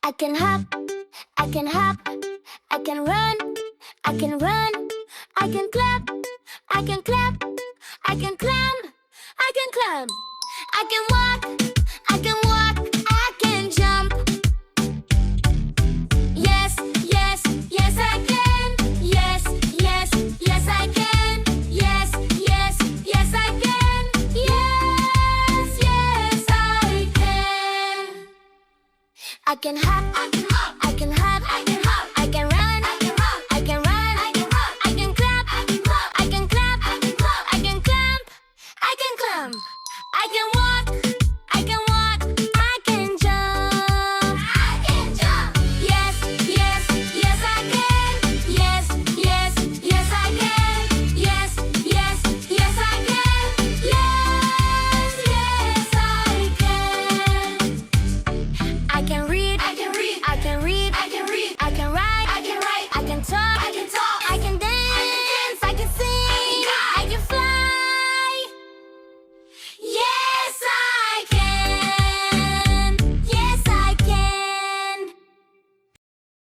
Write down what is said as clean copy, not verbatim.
I can hop, I can hop, I can run, I can run, I can clap, I can clap, I can climb, I can climb, I can walk, I can walk, I can jump. Yes, yes, yes I can. Yes, yes, yes I can. Yes, yes, yes I can. Yes, yes I can. I can hop, I can hop, I can hop, I can hop, I can run.